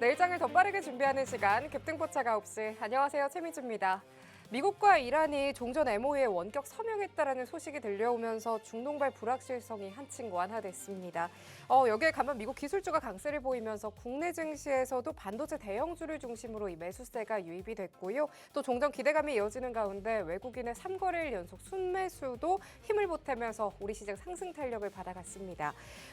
내일장을 더 빠르게 준비하는 시간 급등포착 9시. 안녕하세요, 최민주입니다. 미국과 이란이 종전 MOU에 원격 서명했다라는 소식이 들려오면서 중동발 불확실성이 한층 완화됐습니다. 여기에 가면 미국 기술주가 강세를 보이면서 국내 증시에서도 반도체 대형주를 중심으로 이 매수세가 유입이 됐고요. 또 종전 기대감이 이어지는 가운데 외국인의 3거래일 연속 순매수도 힘을 보태면서 우리 시장 상승 탄력을 받아갔습니다.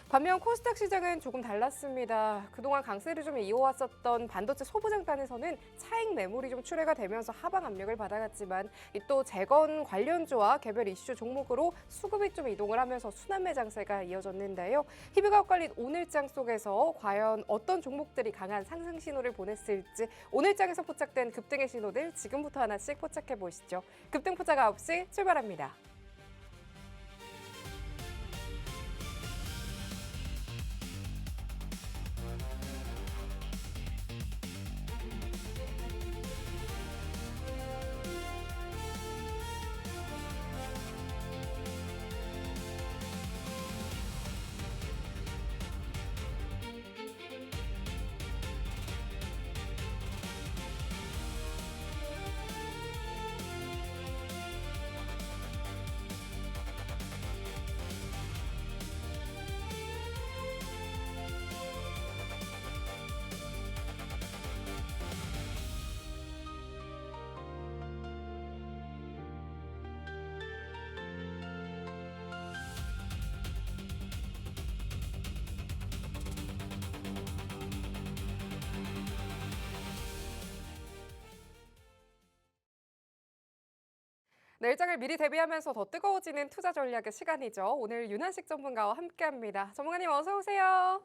반면 코스닥 시장은 조금 달랐습니다. 그동안 강세를 좀 이어왔었던 반도체 소부장단에서는 차익 매물이 좀 출회가 되면서 하방 압력을 받아갔지만 또 재건 관련주와 개별 이슈 종목으로 수급이 좀 이동을 하면서 순환매 장세가 이어졌는데요. 희비가 엇갈린 오늘장 속에서 과연 어떤 종목들이 강한 상승 신호를 보냈을지 오늘장에서 포착된 급등의 신호들 지금부터 하나씩 포착해 보시죠. 급등 포착 9시 출발합니다. 내일장을 미리 대비하면서 더 뜨거워지는 투자 전략의 시간이죠. 오늘 윤한식 전문가와 함께합니다. 전문가님 어서 오세요.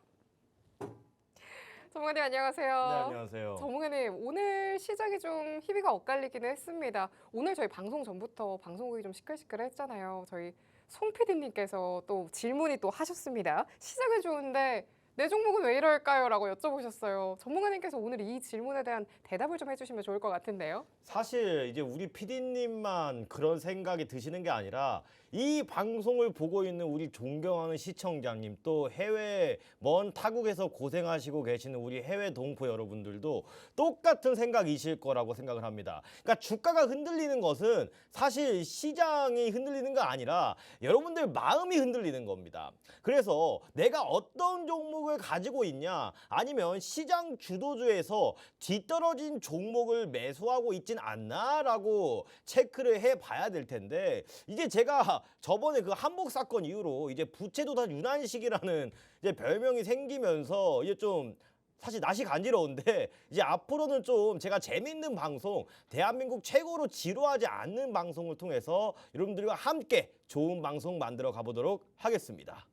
전문가님 안녕하세요. 네, 안녕하세요. 전문가님 오늘 시장이 좀 희비가 엇갈리기는 했습니다. 오늘 저희 방송 전부터 방송국이 좀 시끌시끌했잖아요. 저희 송 PD님께서 또 질문이 또 하셨습니다. 시장은 좋은데 내 종목은 왜 이럴까요? 라고 여쭤보셨어요. 전문가님께서 오늘 이 질문에 대한 대답을 좀 해주시면 좋을 것 같은데요. 사실 이제 우리 PD님만 그런 생각이 드시는 게 아니라 이 방송을 보고 있는 우리 존경하는 시청자님 또 해외 먼 타국에서 고생하시고 계시는 우리 해외 동포 여러분들도 똑같은 생각이실 거라고 생각을 합니다. 그러니까 주가가 흔들리는 것은 사실 시장이 흔들리는 거 아니라 여러분들 마음이 흔들리는 겁니다. 그래서 내가 어떤 종목을 가지고 있냐 아니면 시장 주도주에서 뒤떨어진 종목을 매수하고 있진 않나라고 체크를 해봐야 될 텐데 이제 제가 저번에 그 한복 사건 이후로 이제 부채도사 윤한식이라는 이제 별명이 생기면서 이제 좀 사실 낯이 간지러운데 이제 앞으로는 좀 제가 재밌는 방송 대한민국 최고로 지루하지 않는 방송을 통해서 여러분들과 함께 좋은 방송 만들어 가보도록 하겠습니다.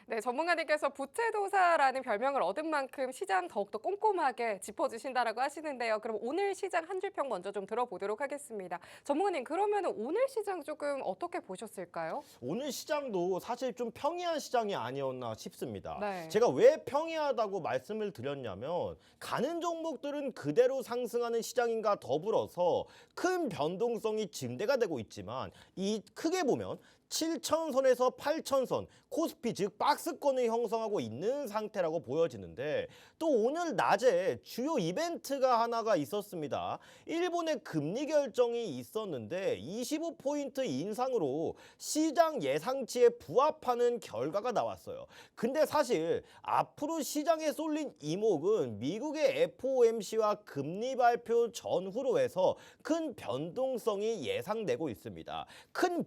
네, 전문가님께서 부채도사라는 별명을 얻은 만큼 시장 더욱더 꼼꼼하게 짚어주신다라고 하시는데요. 그럼 오늘 시장 한 줄평 먼저 좀 들어보도록 하겠습니다. 전문가님, 그러면 오늘 시장 조금 어떻게 보셨을까요? 오늘 시장도 사실 좀 평이한 시장이 아니었나 싶습니다. 네. 제가 왜 평이하다고 말씀을 드렸냐면 가는 종목들은 그대로 상승하는 시장인가 더불어서 큰 변동성이 증대가 되고 있지만 이 크게 보면 7천선에서 8천선 코스피 즉 박스권을 형성하고 있는 상태라고 보여지는데 또 오늘 낮에 주요 이벤트가 하나가 있었습니다. 일본의 금리 결정이 있었는데 25포인트 인상으로 시장 예상치에 부합하는 결과가 나왔어요. 근데 사실 앞으로 시장에 쏠린 이목은 미국의 FOMC와 금리 발표 전후로 해서 큰 변동성이 예상되고 있습니다. 큰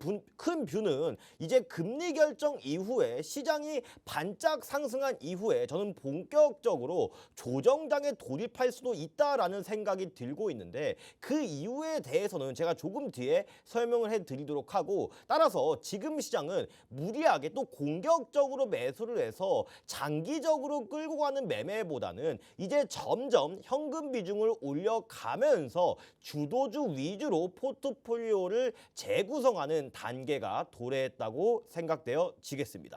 뷰는 이제 금리 결정 이후에 시장이 반짝 상승한 이후에 저는 본격적으로 조정장에 돌입할 수도 있다라는 생각이 들고 있는데 그 이유에 대해서는 제가 조금 뒤에 설명을 해드리도록 하고 따라서 지금 시장은 무리하게 또 공격적으로 매수를 해서 장기적으로 끌고 가는 매매보다는 이제 점점 현금 비중을 올려가면서 주도주 위주로 포트폴리오를 재구성하는 단계가 도래했다고 생각되어지겠습니다.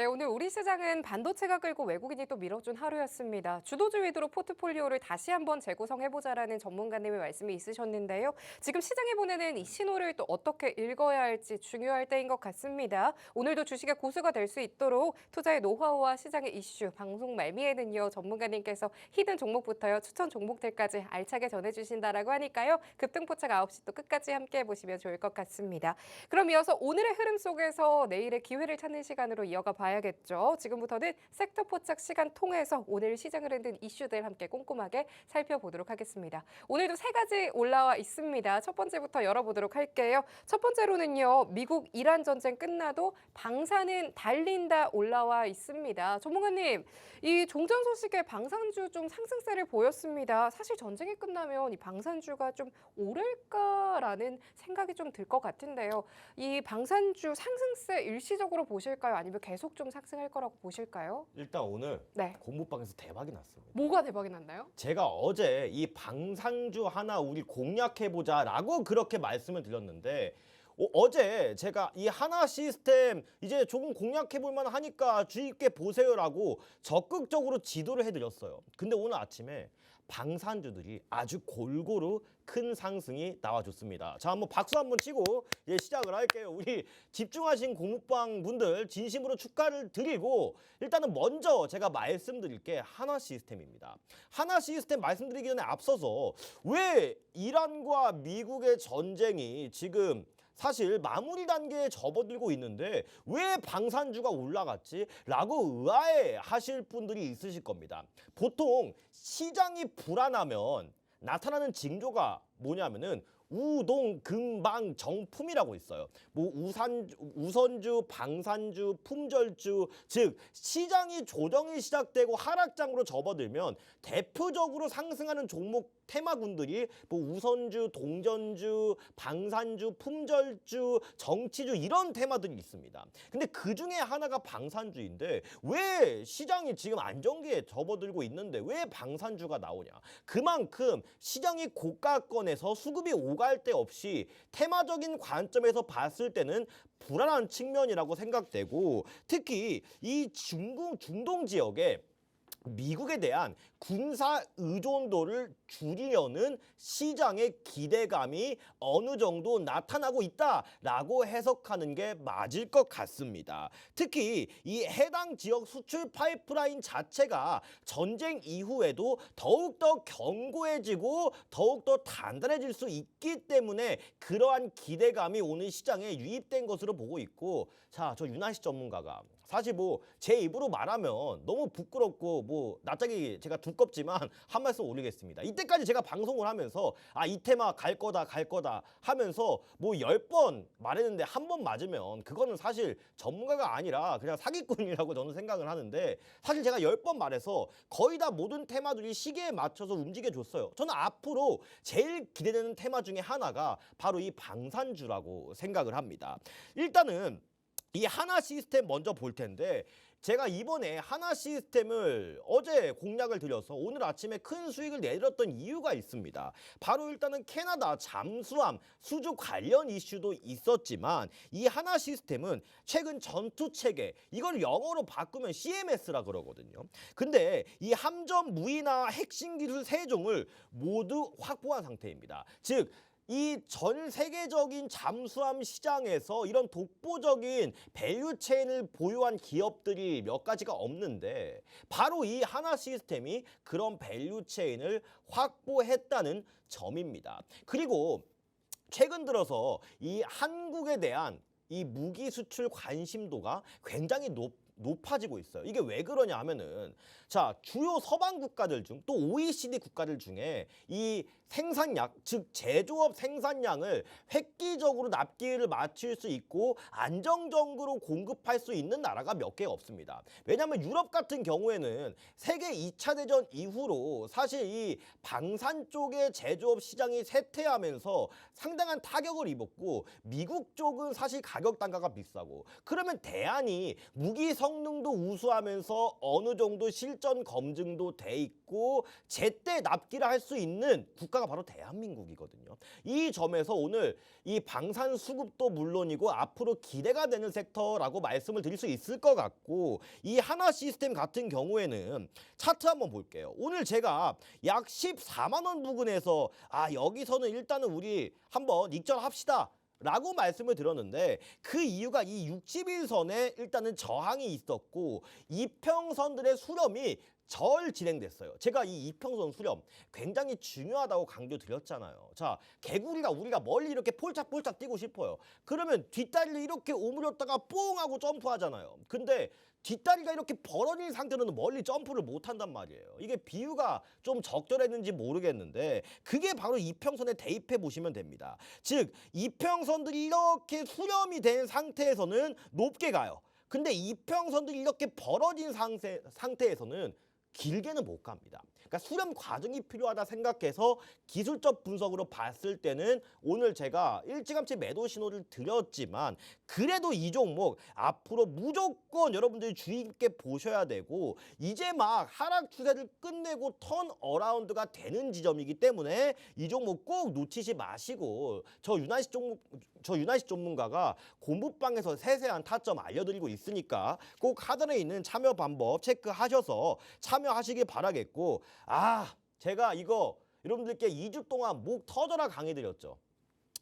네, 오늘 우리 시장은 반도체가 끌고 외국인이 또 밀어준 하루였습니다. 주도주 위주로 포트폴리오를 다시 한번 재구성해보자라는 전문가님의 말씀이 있으셨는데요. 지금 시장에 보내는 이 신호를 또 어떻게 읽어야 할지 중요할 때인 것 같습니다. 오늘도 주식의 고수가 될 수 있도록 투자의 노하우와 시장의 이슈, 방송 말미에는요 전문가님께서 히든 종목부터요 추천 종목들까지 알차게 전해주신다라고 하니까요. 급등포착 9시 또 끝까지 함께 보시면 좋을 것 같습니다. 그럼 이어서 오늘의 흐름 속에서 내일의 기회를 찾는 시간으로 이어가 봐야겠죠. 지금부터는 섹터 포착 시간 통해서 오늘 시장을 흔든 이슈들 함께 꼼꼼하게 살펴보도록 하겠습니다. 오늘도 세 가지 올라와 있습니다. 첫 번째부터 열어보도록 할게요. 첫 번째로는요. 미국 이란 전쟁 끝나도 방산은 달린다 올라와 있습니다. 전문가님, 이 종전 소식에 방산주 좀 상승세를 보였습니다. 사실 전쟁이 끝나면 이 방산주가 좀 오를까라는 생각이 좀 들 것 같은데요. 이 방산주 상승세 일시적으로 보실까요? 아니면 계속 좀 상승할 거라고 보실까요? 일단 오늘 네. 공부방에서 대박이 났습니다. 뭐가 대박이 났나요? 제가 어제 이 방산주 하나 우리 공략해보자라고 그렇게 말씀을 드렸는데 어제 제가 이 하나 시스템 이제 조금 공략해볼 만하니까 주의 깊게 보세요라고 적극적으로 지도를 해드렸어요. 근데 오늘 아침에 방산주들이 아주 골고루 큰 상승이 나와줬습니다. 자, 한번 박수 한번 치고 이제 시작을 할게요. 우리 집중하신 공부방 분들 진심으로 축하를 드리고 일단은 먼저 제가 말씀드릴 게 하나 시스템입니다. 하나 시스템 말씀드리기 전에 앞서서 왜 이란과 미국의 전쟁이 지금 사실 마무리 단계에 접어들고 있는데 왜 방산주가 올라갔지? 라고 의아해하실 분들이 있으실 겁니다. 보통 시장이 불안하면 나타나는 징조가 뭐냐면은 우동, 금방, 정품이라고 있어요. 뭐 우선주, 방산주, 품절주, 즉 시장이 조정이 시작되고 하락장으로 접어들면 대표적으로 상승하는 종목 테마군들이 뭐 우선주, 동전주, 방산주, 품절주, 정치주 이런 테마들이 있습니다. 근데 그 중에 하나가 방산주인데 왜 시장이 지금 안정기에 접어들고 있는데 왜 방산주가 나오냐? 그만큼 시장이 고가권에서 수급이 오갈 데 없이 테마적인 관점에서 봤을 때는 불안한 측면이라고 생각되고 특히 이 중동 지역에 미국에 대한 군사 의존도를 줄이려는 시장의 기대감이 어느 정도 나타나고 있다라고 해석하는 게 맞을 것 같습니다. 특히 이 해당 지역 수출 파이프라인 자체가 전쟁 이후에도 더욱더 견고해지고 더욱더 단단해질 수 있기 때문에 그러한 기대감이 오늘 시장에 유입된 것으로 보고 있고 자, 저 윤하시 전문가가 사실 뭐 제 입으로 말하면 너무 부끄럽고 뭐 낯짝이 제가 두껍지만 한 말씀 올리겠습니다. 이때까지 제가 방송을 하면서 이 테마 갈 거다 하면서 뭐 10번 말했는데 한 번 맞으면 그거는 사실 전문가가 아니라 그냥 사기꾼이라고 저는 생각을 하는데 사실 제가 10번 말해서 거의 다 모든 테마들이 시기에 맞춰서 움직여줬어요. 저는 앞으로 제일 기대되는 테마 중에 하나가 바로 이 방산주라고 생각을 합니다. 일단은 이 하나 시스템 먼저 볼 텐데 제가 이번에 하나 시스템을 어제 공략을 드려서 오늘 아침에 큰 수익을 내렸던 이유가 있습니다. 바로 일단은 캐나다 잠수함 수주 관련 이슈도 있었지만 이 하나 시스템은 최근 전투체계 이걸 영어로 바꾸면 CMS라 그러거든요. 근데 이 함정 무인화 핵심 기술 3종을 모두 확보한 상태입니다. 즉 이 전 세계적인 잠수함 시장에서 이런 독보적인 밸류체인을 보유한 기업들이 몇 가지가 없는데 바로 이 하나 시스템이 그런 밸류체인을 확보했다는 점입니다. 그리고 최근 들어서 이 한국에 대한 이 무기 수출 관심도가 굉장히 높아지고 있어요. 이게 왜 그러냐 하면은 자, 주요 서방 국가들 중 또 OECD 국가들 중에 이 생산량, 즉 제조업 생산량을 획기적으로 납기를 맞출 수 있고 안정적으로 공급할 수 있는 나라가 몇 개 없습니다. 왜냐하면 유럽 같은 경우에는 세계 2차 대전 이후로 사실 이 방산 쪽의 제조업 시장이 쇠퇴하면서 상당한 타격을 입었고 미국 쪽은 사실 가격 단가가 비싸고 그러면 대안이 무기 성 성능도 우수하면서 어느 정도 실전 검증도 돼 있고 제때 납기를 할 수 있는 국가가 바로 대한민국이거든요. 이 점에서 오늘 이 방산 수급도 물론이고 앞으로 기대가 되는 섹터라고 말씀을 드릴 수 있을 것 같고, 이 하나 시스템 같은 경우에는 차트 한번 볼게요. 오늘 제가 약 14만 원 부근에서 여기서는 일단은 우리 한번 익절합시다 라고 말씀을 드렸는데, 그 이유가 이 60일선에 일단은 저항이 있었고 이평선들의 수렴이 절 진행됐어요. 제가 이 이평선 수렴 굉장히 중요하다고 강조드렸잖아요. 자, 개구리가 우리가 멀리 이렇게 폴짝폴짝 뛰고 싶어요. 그러면 뒷다리를 이렇게 오므렸다가 뽕 하고 점프하잖아요. 근데 뒷다리가 이렇게 벌어진 상태로는 멀리 점프를 못 한단 말이에요. 이게 비유가 좀 적절했는지 모르겠는데 그게 바로 이평선에 대입해 보시면 됩니다. 즉 이평선들이 이렇게 수렴이 된 상태에서는 높게 가요. 근데 이평선들이 이렇게 벌어진 상태에서는 길게는 못 갑니다. 그러니까 수렴 과정이 필요하다 생각해서 기술적 분석으로 봤을 때는 오늘 제가 일찌감치 매도 신호를 드렸지만, 그래도 이 종목 앞으로 무조건 여러분들이 주의 깊게 보셔야 되고, 이제 막 하락 추세를 끝내고 턴 어라운드가 되는 지점이기 때문에 이 종목 꼭 놓치지 마시고, 저 윤하식 전문가가 공부방에서 세세한 타점 알려드리고 있으니까 꼭 하단에 있는 참여 방법 체크하셔서 참여하시길 바라겠고, 제가 이거 여러분들께 2주 동안 목 터져라 강의드렸죠.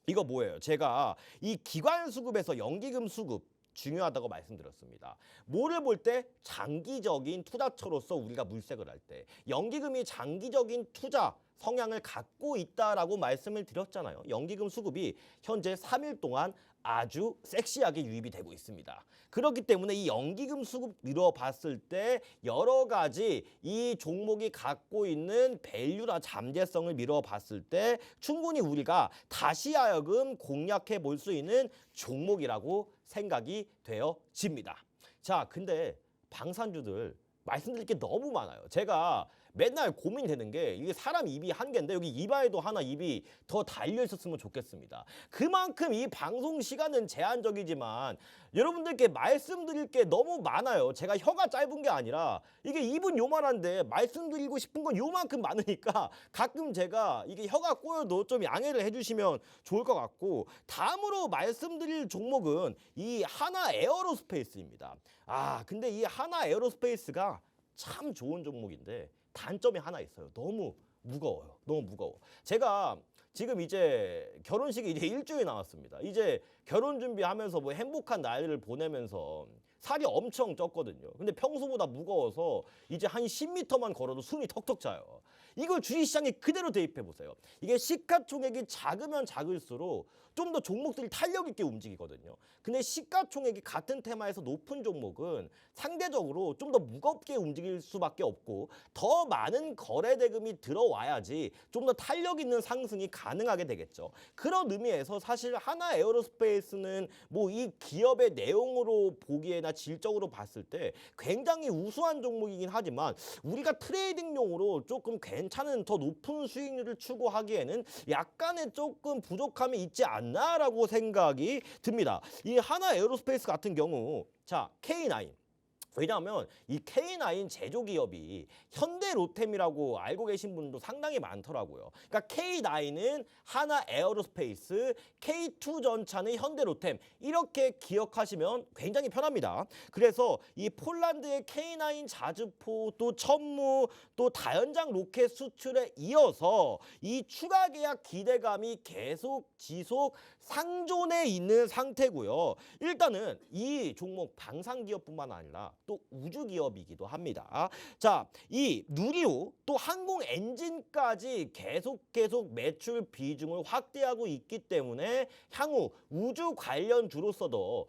이거 뭐예요? 제가 이 기관 수급에서 연기금 수급 중요하다고 말씀드렸습니다. 뭐를 볼 때? 장기적인 투자처로서 우리가 물색을 할 때 연기금이 장기적인 투자 성향을 갖고 있다라고 말씀을 드렸잖아요. 연기금 수급이 현재 3일 동안 아주 섹시하게 유입이 되고 있습니다. 그렇기 때문에 이 연기금 수급 미뤄봤을 때 여러 가지 이 종목이 갖고 있는 밸류나 잠재성을 미뤄봤을 때 충분히 우리가 다시 하여금 공략해 볼 수 있는 종목이라고 생각이 되어집니다. 자, 근데 방산주들 말씀드릴 게 너무 많아요. 제가 맨날 고민되는 게, 이게 사람 입이 한 개인데 여기 입안에도 하나 입이 더 달려 있었으면 좋겠습니다. 그만큼 이 방송 시간은 제한적이지만 여러분들께 말씀드릴 게 너무 많아요. 제가 혀가 짧은 게 아니라 이게 입은 요만한데 말씀드리고 싶은 건 요만큼 많으니까 가끔 제가 이게 혀가 꼬여도 좀 양해를 해주시면 좋을 것 같고, 다음으로 말씀드릴 종목은 이 하나 에어로스페이스입니다. 근데 이 하나 에어로스페이스가 참 좋은 종목인데 단점이 하나 있어요. 너무 무거워요. 너무 무거워. 제가 지금 이제 결혼식이 이제 일주일 남았습니다. 이제 결혼 준비하면서 뭐 행복한 날을 보내면서 살이 엄청 쪘거든요. 근데 평소보다 무거워서 이제 한 10m만 걸어도 숨이 턱턱 차요. 이걸 주식시장에 그대로 대입해 보세요. 이게 시가총액이 작으면 작을수록 좀 더 종목들이 탄력 있게 움직이거든요. 근데 시가총액이 같은 테마에서 높은 종목은 상대적으로 좀 더 무겁게 움직일 수밖에 없고, 더 많은 거래 대금이 들어와야지 좀 더 탄력 있는 상승이 가능하게 되겠죠. 그런 의미에서 사실 하나 에어로스페이스는 뭐 이 기업의 내용으로 보기에나 질적으로 봤을 때 굉장히 우수한 종목이긴 하지만 우리가 트레이딩용으로 조금 괜찮은 더 높은 수익률을 추구하기에는 약간의 조금 부족함이 있지 않나라고 생각이 듭니다. 이 하나 에어로스페이스 같은 경우, 자, K9. 왜냐하면 이 K9 제조기업이 현대로템이라고 알고 계신 분도 상당히 많더라고요. 그러니까 K9은 하나 에어로스페이스, K2 전차는 현대로템, 이렇게 기억하시면 굉장히 편합니다. 그래서 이 폴란드의 K9 자주포, 또 천무, 또 다연장 로켓 수출에 이어서 이 추가 계약 기대감이 계속 지속 상존해 있는 상태고요. 일단은 이 종목 방산기업뿐만 아니라 또 우주기업이기도 합니다. 자, 이 누리호 또 항공 엔진까지 계속 매출 비중을 확대하고 있기 때문에 향후 우주 관련주로서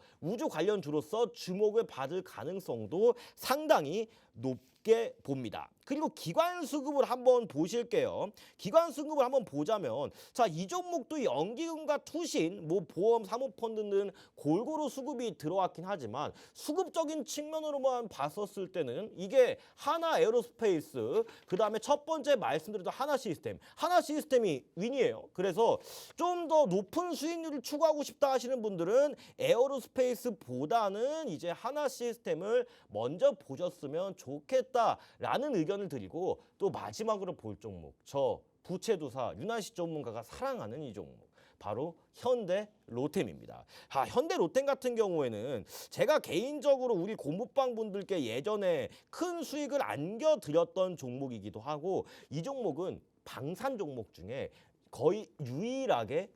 주목을 받을 가능성도 상당히 높게 봅니다. 그리고 기관 수급을 한번 보실게요. 기관 수급을 한번 보자면 자, 이 종목도 연기금과 투신, 뭐 보험, 사모펀드 등 골고루 수급이 들어왔긴 하지만 수급적인 측면으로만 봤었을 때는 이게 하나 에어로스페이스, 그다음에 첫 번째 말씀드렸던 하나 시스템이 윈이에요. 그래서 좀 더 높은 수익률을 추구하고 싶다 하시는 분들은 에어로스페이스보다는 이제 하나 시스템을 먼저 보셨으면 좋겠다라는 의견을 드리고, 또 마지막으로 볼 종목, 저 부채도사 윤환식 전문가가 사랑하는 이 종목, 바로 현대 로템입니다. 현대 로템 같은 경우에는 제가 개인적으로 우리 공부방 분들께 예전에 큰 수익을 안겨드렸던 종목이기도 하고, 이 종목은 방산 종목 중에 거의 유일하게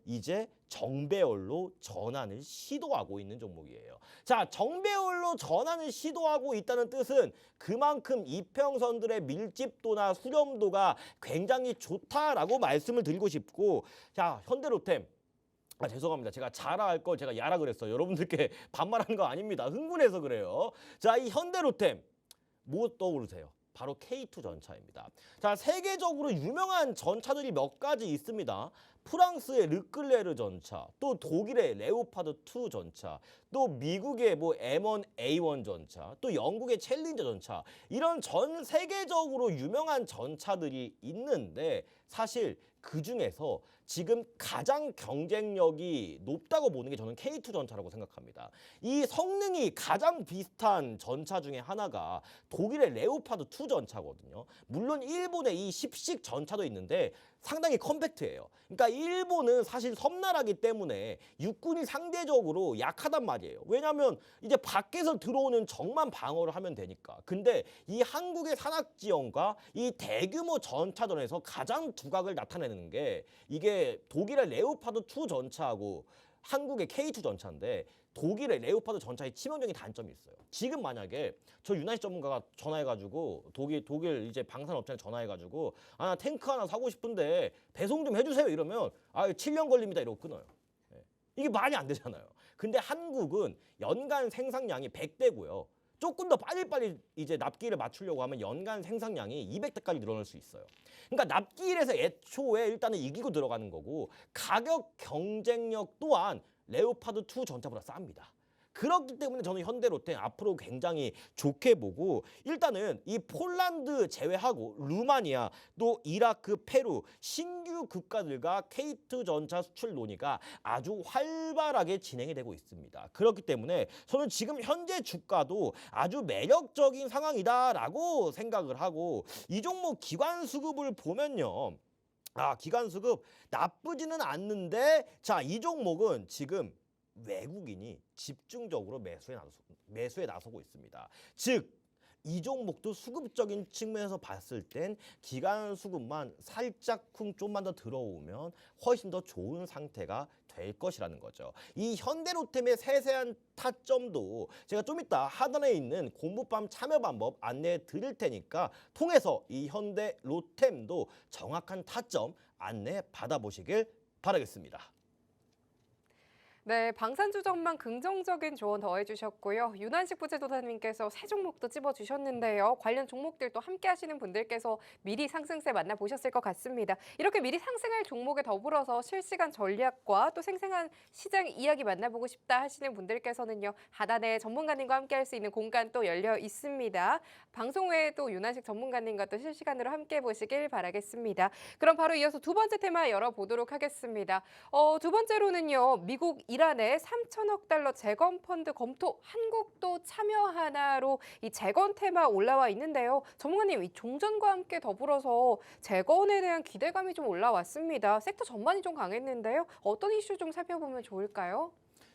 이제 정배열로 전환을 시도하고 있는 종목이에요. 자, 정배열로 전환을 시도하고 있다는 뜻은 그만큼 이평선들의 밀집도나 수렴도가 굉장히 좋다라고 말씀을 드리고 싶고, 자, 현대로템, 죄송합니다. 제가 자라 할 걸 제가 야라 그랬어요. 여러분들께 반말하는 거 아닙니다. 흥분해서 그래요. 자, 이 현대로템 뭐 떠오르세요? 바로 K2 전차입니다. 자, 세계적으로 유명한 전차들이 몇 가지 있습니다. 프랑스의 르클레르 전차, 또 독일의 레오파드 2 전차, 또 미국의 뭐 M1 A1 전차, 또 영국의 챌린저 전차, 이런 전 세계적으로 유명한 전차들이 있는데, 사실 그 중에서 지금 가장 경쟁력이 높다고 보는 게 저는 K2 전차라고 생각합니다. 이 성능이 가장 비슷한 전차 중에 하나가 독일의 레오파드 2 전차거든요. 물론 일본의 이 10식 전차도 있는데 상당히 컴팩트해요. 그러니까 일본은 사실 섬나라기 때문에 육군이 상대적으로 약하단 말이에요. 왜냐하면 이제 밖에서 들어오는 적만 방어를 하면 되니까. 근데 이 한국의 산악지형과 이 대규모 전차전에서 가장 두각을 나타내는 게 이게 독일의 레오파드 2 전차하고 한국의 K2 전차인데, 독일의 레오파드 전차의 치명적인 단점이 있어요. 지금 만약에 저 윤환식 전문가가 전화해가지고 독일 이제 방산업체에 전화해가지고 나 탱크 하나 사고 싶은데 배송 좀 해주세요 이러면 7년 걸립니다 이러고 끊어요. 이게 말이 안 되잖아요. 근데 한국은 연간 생산량이 100대고요. 조금 더 빨리빨리 이제 납기를 맞추려고 하면 연간 생산량이 200대까지 늘어날 수 있어요. 그러니까 납기일에서 애초에 일단은 이기고 들어가는 거고, 가격 경쟁력 또한 레오파드 2 전차보다 쌉니다. 그렇기 때문에 저는 현대로템 앞으로 굉장히 좋게 보고, 일단은 이 폴란드 제외하고 루마니아, 또 이라크, 페루 신규 국가들과 K2 전차 수출 논의가 아주 활발하게 진행이 되고 있습니다. 그렇기 때문에 저는 지금 현재 주가도 아주 매력적인 상황이다라고 생각을 하고, 이 종목 기관 수급을 보면요. 기관 수급 나쁘지는 않는데, 자, 이 종목은 지금 외국인이 집중적으로 매수에 나서고 있습니다. 즉, 이 종목도 수급적인 측면에서 봤을 땐 기관 수급만 살짝쿵 좀만 더 들어오면 훨씬 더 좋은 상태가 될 것이라는 거죠. 이 현대로템의 세세한 타점도 제가 좀 이따 하단에 있는 공부밤 참여 방법 안내해 드릴 테니까 통해서 이 현대로템도 정확한 타점 안내 받아보시길 바라겠습니다. 네, 방산주점만 긍정적인 조언 더해주셨고요. 윤환식 부채도사님께서 새 종목도 찝어주셨는데요. 관련 종목들도 함께 하시는 분들께서 미리 상승세 만나보셨을 것 같습니다. 이렇게 미리 상승할 종목에 더불어서 실시간 전략과 또 생생한 시장 이야기 만나보고 싶다 하시는 분들께서는요. 하단에 전문가님과 함께 할 수 있는 공간 또 열려 있습니다. 방송 외에도 윤환식 전문가님과 또 실시간으로 함께 보시길 바라겠습니다. 그럼 바로 이어서 두 번째 테마 열어보도록 하겠습니다. 두 번째로는요. 미국 이란의 3천억 달러 재건 펀드 검토, 한국도 참여하나로 이 재건 테마 올라와 있는데요. 전문가님, 이 종전과 함께 더불어서 재건에 대한 기대감이 좀 올라왔습니다. 섹터 전반이 좀 강했는데요. 어떤 이슈 좀 살펴보면 좋을까요?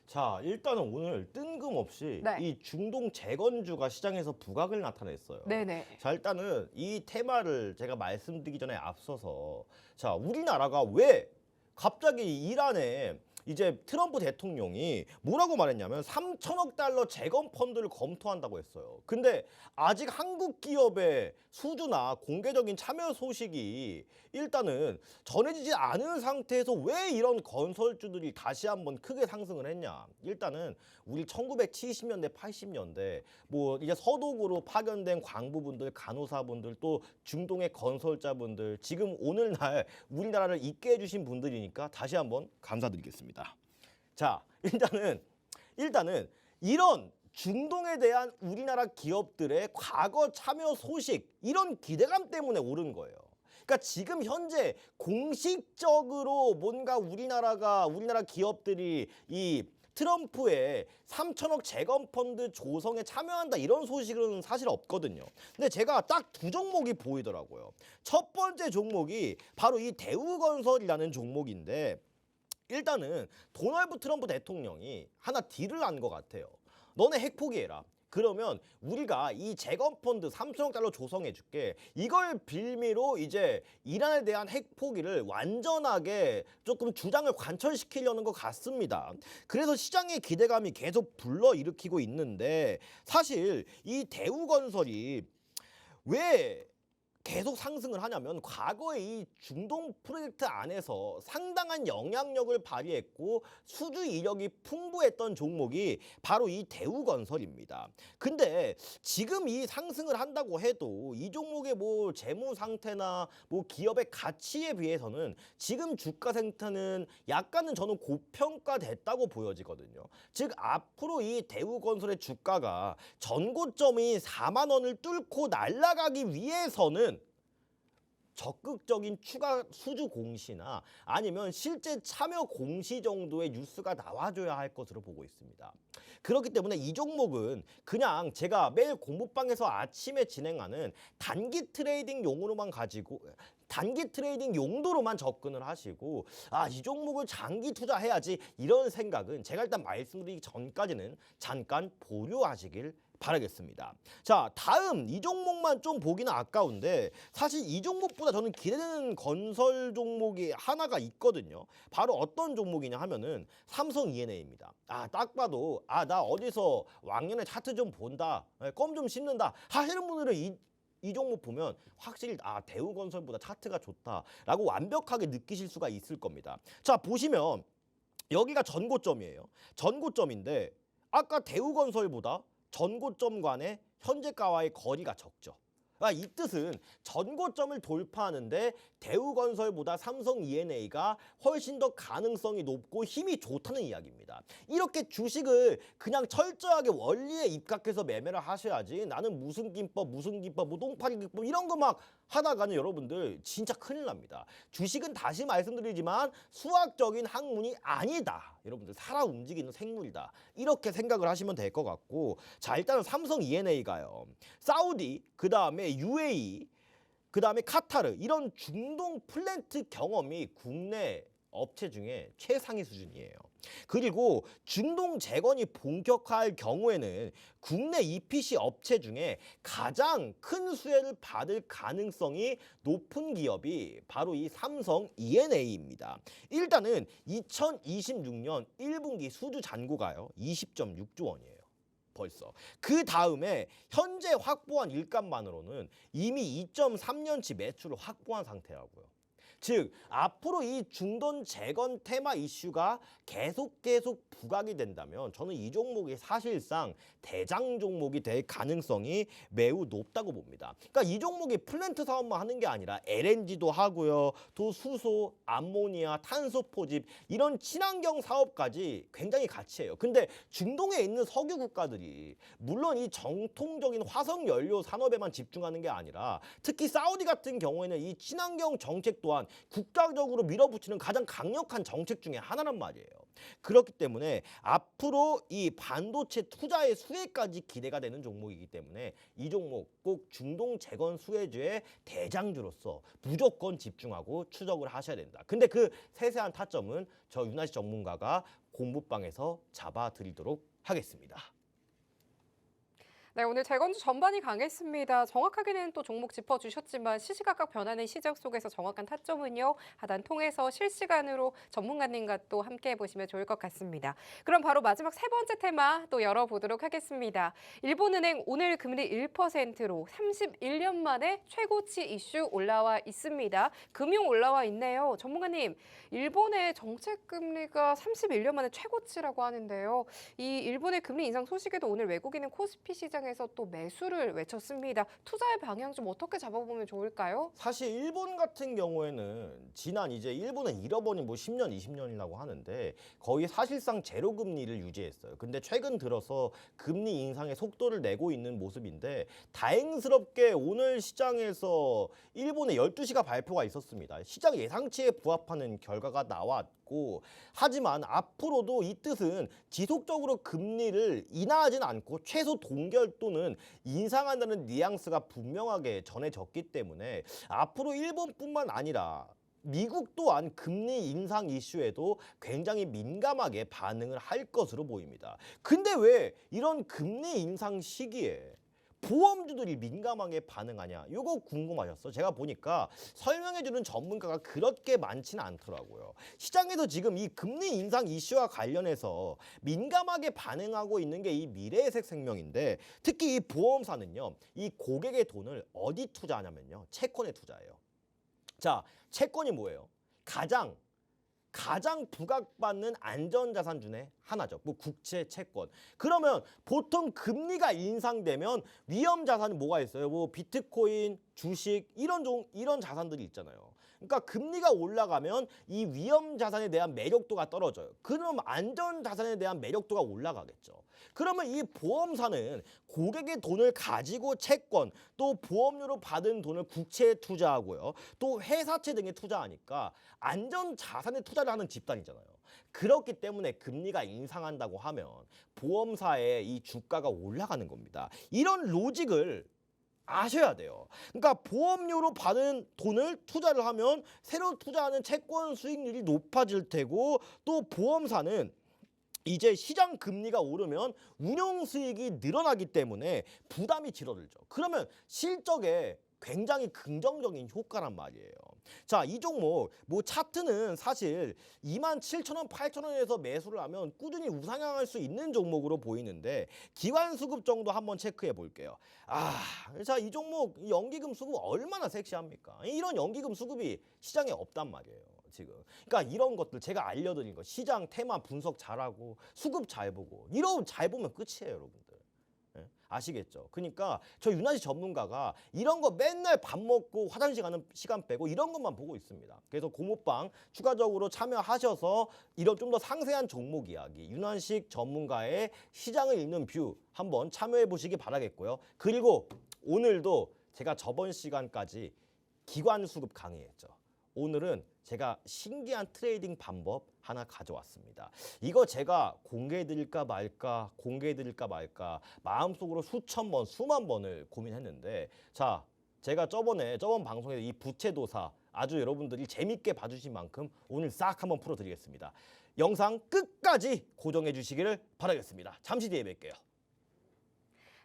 자, 일단은 오늘 뜬금없이 네. 이 중동 재건주가 시장에서 부각을 나타냈어요. 네네. 자, 일단은 이 테마를 제가 말씀드리기 전에 앞서서, 자, 우리나라가 왜 갑자기 이란에 이제 트럼프 대통령이 뭐라고 말했냐면 3천억 달러 재건 펀드를 검토한다고 했어요. 근데 아직 한국 기업의 수주나 공개적인 참여 소식이 일단은 전해지지 않은 상태에서 왜 이런 건설주들이 다시 한번 크게 상승을 했냐. 일단은 우리 1970년대, 80년대 뭐 이제 서독으로 파견된 광부분들, 간호사분들 또 중동의 건설자분들 지금 오늘날 우리나라를 있게 해주신 분들이니까 다시 한번 감사드리겠습니다. 자, 일단은 이런 중동에 대한 우리나라 기업들의 과거 참여 소식 이런 기대감 때문에 오른 거예요. 그러니까 지금 현재 공식적으로 뭔가 우리나라 기업들이 이 트럼프의 3천억 재건 펀드 조성에 참여한다 이런 소식은 사실 없거든요. 근데 제가 딱 두 종목이 보이더라고요. 첫 번째 종목이 바로 이 대우건설이라는 종목인데 일단은 도널드 트럼프 대통령이 하나 딜을 한 것 같아요. 너네 핵 포기해라. 그러면 우리가 이 재건 펀드 3천억 달러 조성해 줄게. 이걸 빌미로 이제 이란에 대한 핵 포기를 완전하게 조금 주장을 관철시키려는 것 같습니다. 그래서 시장의 기대감이 계속 불러일으키고 있는데 사실 이 대우건설이 왜 계속 상승을 하냐면 과거에 이 중동 프로젝트 안에서 상당한 영향력을 발휘했고 수주 이력이 풍부했던 종목이 바로 이 대우건설입니다. 근데 지금 이 상승을 한다고 해도 이 종목의 뭐 재무 상태나 뭐 기업의 가치에 비해서는 지금 주가 상태는 약간은 저는 고평가됐다고 보여지거든요. 즉 앞으로 이 대우건설의 주가가 전고점이 4만 원을 뚫고 날아가기 위해서는 적극적인 추가 수주 공시나 아니면 실제 참여 공시 정도의 뉴스가 나와줘야 할 것으로 보고 있습니다. 그렇기 때문에 이 종목은 그냥 제가 매일 공부방에서 아침에 진행하는 단기 트레이딩 용도로만 접근을 하시고 이 종목을 장기 투자해야지 이런 생각은 제가 일단 말씀드리기 전까지는 잠깐 보류하시길 바라겠습니다. 자, 다음 이 종목만 좀 보기는 아까운데 사실 이 종목보다 저는 기대되는 건설 종목이 하나가 있거든요. 바로 어떤 종목이냐 하면은 삼성 E&A입니다. 딱 봐도 나 어디서 왕년에 차트 좀 본다, 껌 좀 씹는다 하시는 분들은 이 종목 보면 확실히 대우건설보다 차트가 좋다라고 완벽하게 느끼실 수가 있을 겁니다. 자, 보시면 여기가 전고점이에요. 전고점인데 아까 대우건설보다 전고점 간의 현재가와의 거리가 적죠. 이 뜻은 전고점을 돌파하는데 대우건설보다 삼성 E&A가 훨씬 더 가능성이 높고 힘이 좋다는 이야기입니다. 이렇게 주식을 그냥 철저하게 원리에 입각해서 매매를 하셔야지 나는 무슨 김법, 뭐 똥파리 김법 이런 거 막 하다가는 여러분들 진짜 큰일 납니다. 주식은 다시 말씀드리지만 수학적인 학문이 아니다. 여러분들 살아 움직이는 생물이다. 이렇게 생각을 하시면 될 것 같고 자, 일단은 삼성 E&A가요. 사우디, 그 다음에 UAE, 그 다음에 카타르 이런 중동 플랜트 경험이 국내 업체 중에 최상위 수준이에요. 그리고 중동 재건이 본격화할 경우에는 국내 EPC 업체 중에 가장 큰 수혜를 받을 가능성이 높은 기업이 바로 이 삼성 E&A입니다. 일단은 2026년 1분기 수주 잔고가요. 20.6조 원이에요. 벌써. 그 다음에 현재 확보한 일감만으로는 이미 2.3년치 매출을 확보한 상태라고요. 즉 앞으로 이 중동 재건 테마 이슈가 계속 부각이 된다면 저는 이 종목이 사실상 대장 종목이 될 가능성이 매우 높다고 봅니다. 그러니까 이 종목이 플랜트 사업만 하는 게 아니라 LNG도 하고요. 또 수소, 암모니아, 탄소 포집 이런 친환경 사업까지 굉장히 가치해요. 근데 중동에 있는 석유 국가들이 물론 이 정통적인 화석 연료 산업에만 집중하는 게 아니라 특히 사우디 같은 경우에는 이 친환경 정책 또한 국가적으로 밀어붙이는 가장 강력한 정책 중에 하나란 말이에요. 그렇기 때문에 앞으로 이 반도체 투자의 수혜까지 기대가 되는 종목이기 때문에 이 종목 꼭 중동 재건 수혜주의 대장주로서 무조건 집중하고 추적을 하셔야 된다. 근데 그 세세한 타점은 저 윤아씨 전문가가 공부방에서 잡아드리도록 하겠습니다. 네, 오늘 재건주 전반이 강했습니다. 정확하게는 또 종목 짚어주셨지만 시시각각 변하는 시장 속에서 정확한 타점은요. 하단 통해서 실시간으로 전문가님과 또 함께 해보시면 좋을 것 같습니다. 그럼 바로 마지막 세 번째 테마 또 열어보도록 하겠습니다. 일본은행 오늘 금리 1%로 31년 만에 최고치 이슈 올라와 있습니다. 금융 올라와 있네요. 전문가님, 일본의 정책금리가 31년 만에 최고치라고 하는데요. 이 일본의 금리 인상 소식에도 오늘 외국인은 코스피 시장에서 또 매수를 외쳤습니다. 투자의 방향 좀 어떻게 잡아보면 좋을까요? 사실 일본 같은 경우에는 지난 이제 일본은 잃어버린 뭐 10년, 20년이라고 하는데 거의 사실상 제로 금리를 유지했어요. 근데 최근 들어서 금리 인상의 속도를 내고 있는 모습인데 다행스럽게 오늘 시장에서 일본의 12시가 발표가 있었습니다. 시장 예상치에 부합하는 결과가 나왔고 하지만 앞으로도 이 뜻은 지속적으로 금리를 인하하진 않고 최소 동결 또는 인상한다는 뉘앙스가 분명하게 전해졌기 때문에 앞으로 일본뿐만 아니라 미국 또한 금리 인상 이슈에도 굉장히 민감하게 반응을 할 것으로 보입니다. 근데 왜 이런 금리 인상 시기에 보험주들이 민감하게 반응하냐? 이거 궁금하셨어? 제가 보니까 설명해주는 전문가가 그렇게 많지는 않더라고요. 시장에서 지금 이 금리 인상 이슈와 관련해서 민감하게 반응하고 있는 게 이 미래에셋 생명인데 특히 이 보험사는요. 이 고객의 돈을 어디 투자하냐면요. 채권에 투자해요. 자, 채권이 뭐예요? 가장 부각받는 안전자산 중에 하나죠. 뭐 국채, 채권. 그러면 보통 금리가 인상되면 위험 자산이 뭐가 있어요? 뭐 비트코인, 주식 이런 자산들이 있잖아요. 그러니까 금리가 올라가면 이 위험 자산에 대한 매력도가 떨어져요. 그럼 안전 자산에 대한 매력도가 올라가겠죠. 그러면 이 보험사는 고객의 돈을 가지고 채권 또 보험료로 받은 돈을 국채에 투자하고요. 또 회사채 등에 투자하니까 안전 자산에 투자를 하는 집단이잖아요. 그렇기 때문에 금리가 인상한다고 하면 보험사의 이 주가가 올라가는 겁니다. 이런 로직을 아셔야 돼요. 그러니까 보험료로 받은 돈을 투자를 하면 새로 투자하는 채권 수익률이 높아질 테고 또 보험사는 이제 시장 금리가 오르면 운용 수익이 늘어나기 때문에 부담이 줄어들죠. 그러면 실적에 굉장히 긍정적인 효과란 말이에요. 자, 이 종목 뭐 차트는 사실 27,000원, 8,000원에서 매수를 하면 꾸준히 우상향할 수 있는 종목으로 보이는데 기관 수급 정도 한번 체크해 볼게요. 자, 이 종목 연기금 수급 얼마나 섹시합니까? 이런 연기금 수급이 시장에 없단 말이에요. 지금. 그러니까 이런 것들 제가 알려드린 거 시장 테마 분석 잘하고 수급 잘 보고 이런 잘 보면 끝이에요, 여러분들. 아시겠죠? 그러니까 저 윤아씨 전문가가 이런 거 맨날 밥 먹고 화장실 가는 시간 빼고 이런 것만 보고 있습니다. 그래서 고모방 추가적으로 참여하셔서 이런 좀 더 상세한 종목 이야기 윤환식 전문가의 시장을 읽는 뷰 한번 참여해 보시기 바라겠고요. 그리고 오늘도 제가 저번 시간까지 기관 수급 강의했죠. 오늘은 제가 신기한 트레이딩 방법 하나 가져왔습니다. 이거 제가 공개해드릴까 말까 마음속으로 수천 번, 수만 번을 고민했는데 자, 제가 저번 방송에서 이 부채도사 아주 여러분들이 재밌게 봐주신 만큼 오늘 싹 한번 풀어드리겠습니다. 영상 끝까지 고정해 주시기를 바라겠습니다. 잠시 뒤에 뵐게요.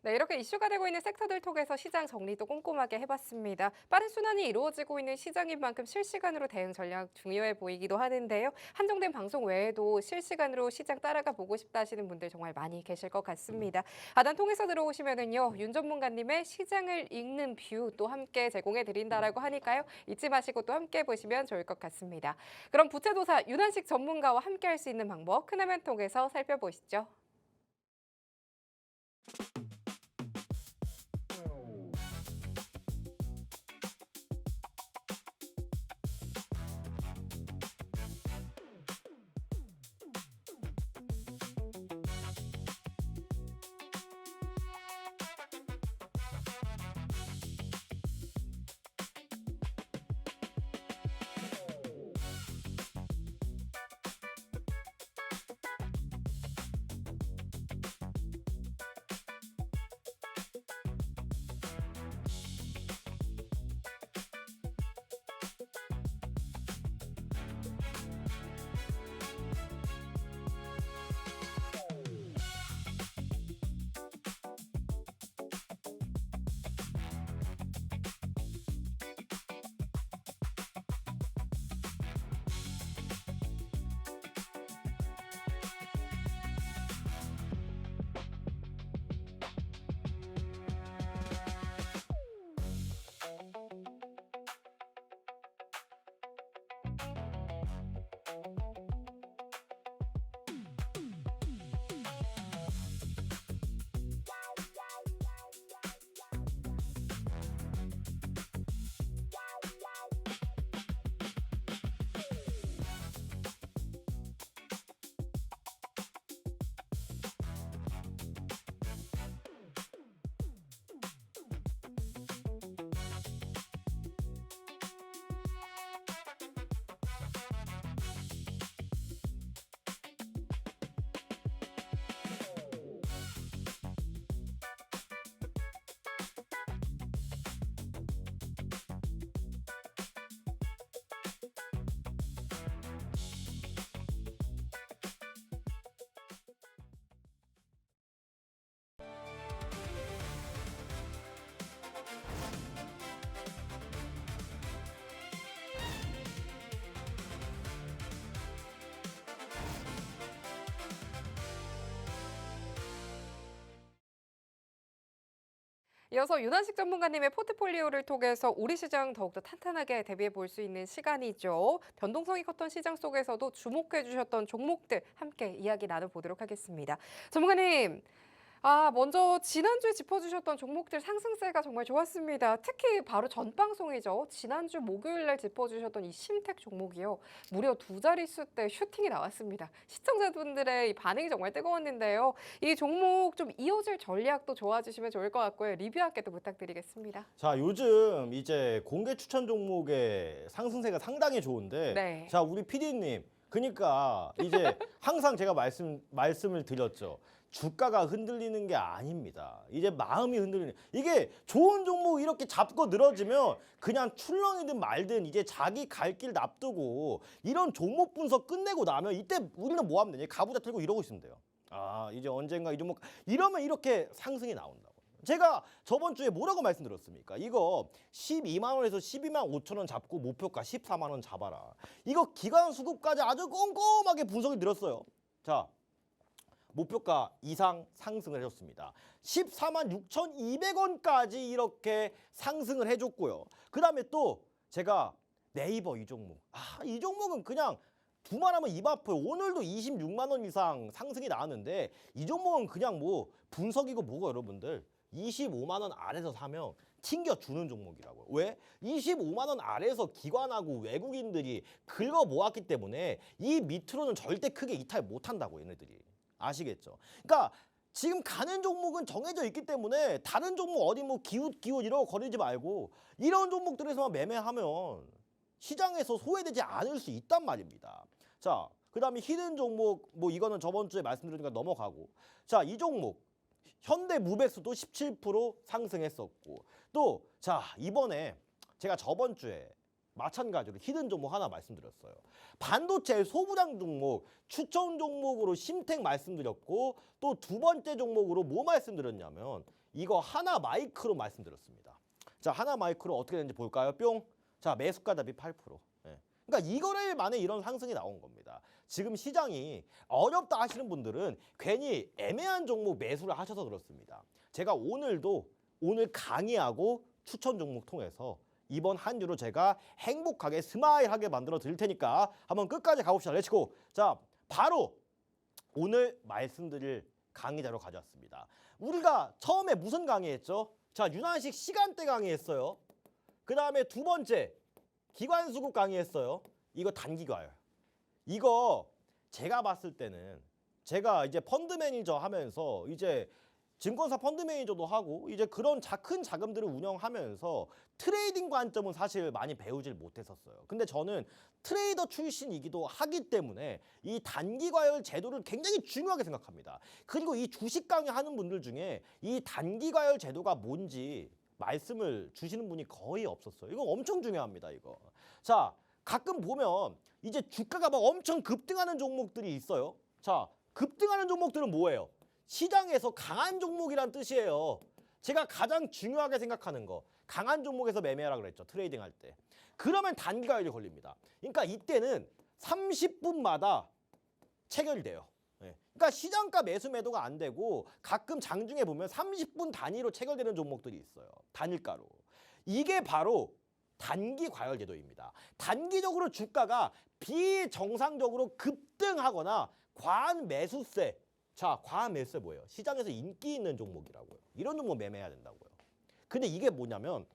네, 이렇게 이슈가 되고 있는 섹터들 통해서 시장 정리도 꼼꼼하게 해봤습니다. 빠른 순환이 이루어지고 있는 시장인 만큼 실시간으로 대응 전략 중요해 보이기도 하는데요. 한정된 방송 외에도 실시간으로 시장 따라가 보고 싶다 하시는 분들 정말 많이 계실 것 같습니다. 하단 통해서 들어오시면은요, 윤 전문가님의 시장을 읽는 뷰 또 함께 제공해 드린다라고 하니까요. 잊지 마시고 또 함께 보시면 좋을 것 같습니다. 그럼 부채도사 윤환식 전문가와 함께 할 수 있는 방법 큰 화면 통해서 살펴보시죠. 이어서 윤한식 전문가님의 포트폴리오를 통해서 우리 시장 더욱더 탄탄하게 대비해 볼 수 있는 시간이죠. 변동성이 컸던 시장 속에서도 주목해 주셨던 종목들 함께 이야기 나눠보도록 하겠습니다. 전문가님, 먼저 지난주에 짚어주셨던 종목들 상승세가 정말 좋았습니다. 특히 바로 전 방송이죠. 지난주 목요일 날 짚어주셨던 이 심택 종목이요. 무려 2자릿수 대 슈팅이 나왔습니다. 시청자분들의 이 반응이 정말 뜨거웠는데요. 이 종목 좀 이어질 전략도 좋아지시면 좋을 것 같고요. 리뷰 함께 또 부탁드리겠습니다. 자, 요즘 이제 공개 추천 종목의 상승세가 상당히 좋은데, 네. 자, 우리 PD님, 그러니까 이제 항상 제가 말씀을 드렸죠. 주가가 흔들리는 게 아닙니다. 이제 마음이 흔들리는. 이게 좋은 종목 이렇게 잡고 늘어지면 그냥 출렁이든 말든 이제 자기 갈 길 납두고 이런 종목 분석 끝내고 나면 이때 우리는 뭐 하면 되냐? 가부좌 틀고 이러고 있으면 돼요. 이제 언젠가 이 종목 이러면 이렇게 상승이 나온다고. 제가 저번 주에 뭐라고 말씀드렸습니까? 이거 12만 원에서 12만 5천 원 잡고 목표가 14만 원 잡아라. 이거 기관 수급까지 아주 꼼꼼하게 분석을 드렸어요. 자, 목표가 이상 상승을 해줬습니다. 14만 6,200원까지 이렇게 상승을 해줬고요. 그 다음에 또 제가 네이버 이 종목. 이 종목은 그냥 두말하면 입 아파요. 오늘도 26만 원 이상 상승이 나왔는데 이 종목은 그냥 뭐 분석이고 뭐고 여러분들 25만 원 아래서 사면 튕겨주는 종목이라고요. 왜? 25만 원 아래에서 기관하고 외국인들이 긁어 모았기 때문에 이 밑으로는 절대 크게 이탈 못한다고 얘네들이. 아시겠죠? 그러니까 지금 가는 종목은 정해져 있기 때문에 다른 종목 어디 뭐 기웃 이러고 거리지 말고 이런 종목들에서만 매매하면 시장에서 소외되지 않을 수 있단 말입니다. 자, 그 다음에 히든 종목 뭐 이거는 저번 주에 말씀드리니까 넘어가고 자, 이 종목 현대무백수도 17% 상승했었고 또 자, 이번에 제가 저번 주에 마찬가지로 히든 종목 하나 말씀드렸어요. 반도체 소부장 종목 추천 종목으로 심택 말씀드렸고 또 두 번째 종목으로 뭐 말씀드렸냐면 이거 하나마이크로 말씀드렸습니다. 자, 하나마이크로 어떻게 되는지 볼까요? 뿅. 자, 매수가 대비 8%. 예. 그러니까 이거를 만에 이런 상승이 나온 겁니다. 지금 시장이 어렵다 하시는 분들은 괜히 애매한 종목 매수를 하셔서 그렇습니다. 제가 오늘 강의하고 추천 종목 통해서 이번 한 주로 제가 행복하게 스마일하게 만들어 드릴 테니까 한번 끝까지 가봅시다. 렛츠고. 자, 바로 오늘 말씀드릴 강의자로 가져왔습니다. 우리가 처음에 무슨 강의했죠? 자, 윤한식 시간대 강의했어요. 그 다음에 두 번째 기관수급 강의했어요. 이거 단기과열. 이거 제가 봤을 때는 제가 이제 펀드 매니저 하면서 이제 증권사 펀드 매니저도 하고 이제 그런 큰 자금들을 운영하면서 트레이딩 관점은 사실 많이 배우질 못했었어요. 근데 저는 트레이더 출신이기도 하기 때문에 이 단기 과열 제도를 굉장히 중요하게 생각합니다. 그리고 이 주식 강의하는 분들 중에 이 단기 과열 제도가 뭔지 말씀을 주시는 분이 거의 없었어요. 이거 엄청 중요합니다, 이거. 자, 가끔 보면 이제 주가가 막 엄청 급등하는 종목들이 있어요. 자, 급등하는 종목들은 뭐예요? 시장에서 강한 종목이란 뜻이에요. 제가 가장 중요하게 생각하는 거 강한 종목에서 매매하라 그랬죠. 트레이딩 할 때. 그러면 단기가열이 걸립니다. 그러니까 이때는 30분마다 체결돼요. 네. 그러니까 시장가 매수 매도가 안 되고 가끔 장중에 보면 30분 단위로 체결되는 종목들이 있어요. 단일가로. 이게 바로 단기 과열 제도입니다. 단기적으로 주가가 비정상적으로 급등하거나 과한 매수세. 자, 과한 매수세 뭐예요? 시장에서 인기 있는 종목이라고요. 이런 종목 매매해야 된다고요. 근데 이게 뭐냐면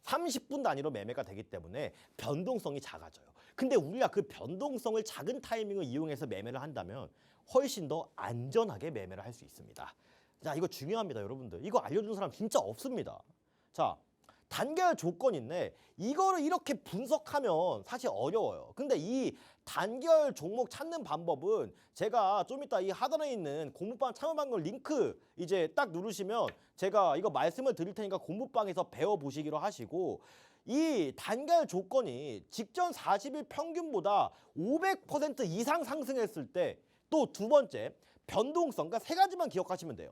30분 단위로 매매가 되기 때문에 변동성이 작아져요. 근데 우리가 그 변동성을 작은 타이밍을 이용해서 매매를 한다면 훨씬 더 안전하게 매매를 할 수 있습니다. 자, 이거 중요합니다, 여러분들. 이거 알려주는 사람 진짜 없습니다. 자, 단계열 조건인데 이거를 이렇게 분석하면 사실 어려워요. 근데 이 단계열 종목 찾는 방법은 제가 좀 이따 이 하단에 있는 공부방 참여방 걸 링크 이제 딱 누르시면 제가 이거 말씀을 드릴 테니까 공부방에서 배워보시기로 하시고 이 단계열 조건이 직전 40일 평균보다 500% 이상 상승했을 때 또 두 번째 변동성, 그러니까 세 가지만 기억하시면 돼요.